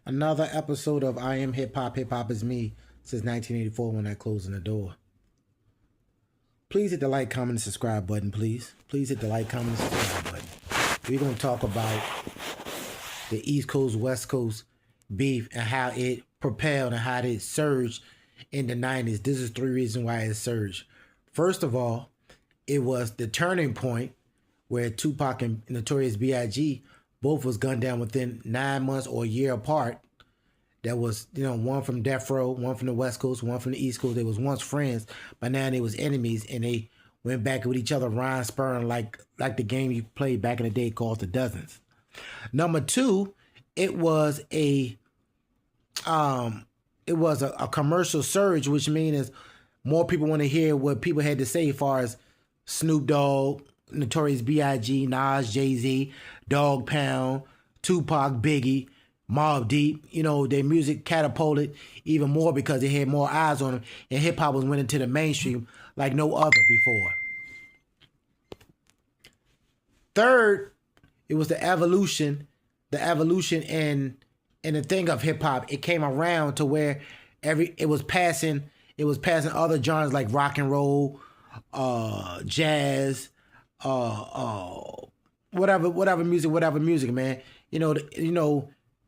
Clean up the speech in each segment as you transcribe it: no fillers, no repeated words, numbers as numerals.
Another episode of I Am Hip Hop. Hip Hop is me since 1984 when I closed the door. Please hit the like, comment, and subscribe button, please. Please hit the like, comment, and subscribe button. We're going to talk about the East Coast, West Coast beef and how it propelled and how it surged in the 90s. This is 3 reasons why it surged. First of all, it was the turning point where Tupac and Notorious B.I.G. both was gunned down within 9 months or a year apart. That was, one from Death Row, one from the West Coast, one from the East Coast. They was once friends, but now they was enemies, and they went back with each other, rhyme spurring like the game you played back in the day called The Dozens. Number 2, it was a commercial surge, which means more people want to hear what people had to say as far as Snoop Dogg, Notorious B.I.G., Nas, Jay-Z, Dogg Pound, Tupac, Biggie, Mobb Deep. Their music catapulted even more because they had more eyes on them, and hip-hop was went into the mainstream like no other before. Third, it was the evolution and the thing of hip-hop. It came around to where it was passing other genres like rock and roll, jazz, whatever music, man.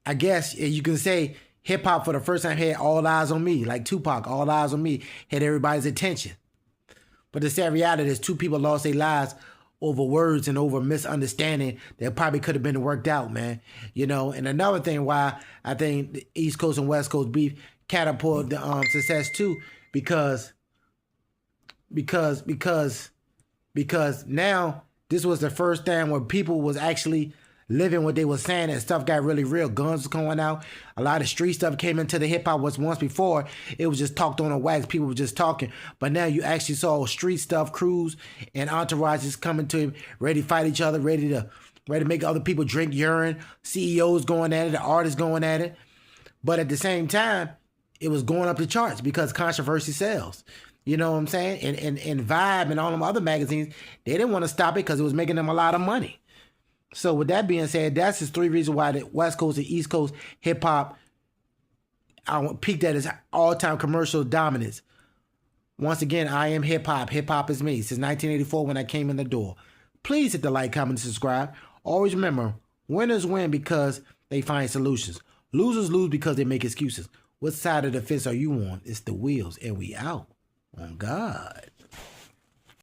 I guess you can say hip hop for the first time had all eyes on me, like Tupac, all eyes on me, had everybody's attention. But the sad reality is 2 people lost their lives over words and over misunderstanding that probably could have been worked out, man. And another thing why I think the East Coast and West Coast beef catapulted the success too, because now this was the first time where people was actually living what they were saying, and stuff got really real. Guns was going out. A lot of street stuff came into the hip hop. Was once before it was just talked on a wax. People were just talking, but now you actually saw street stuff, crews and entourages coming to him, ready to fight each other, ready to make other people drink urine. CEOs going at it, the artists going at it, but at the same time, it was going up the charts because controversy sells. You know what I'm saying? And Vibe and all them other magazines, they didn't want to stop it because it was making them a lot of money. So with that being said, that's just 3 reasons why the West Coast and East Coast hip hop peaked at its all-time commercial dominance. Once again, I am hip hop. Hip hop is me since 1984 when I came in the door. Please hit the like, comment, and subscribe. Always remember, winners win because they find solutions. Losers lose because they make excuses. What side of the fence are you on? It's the wheels, and we out. On God.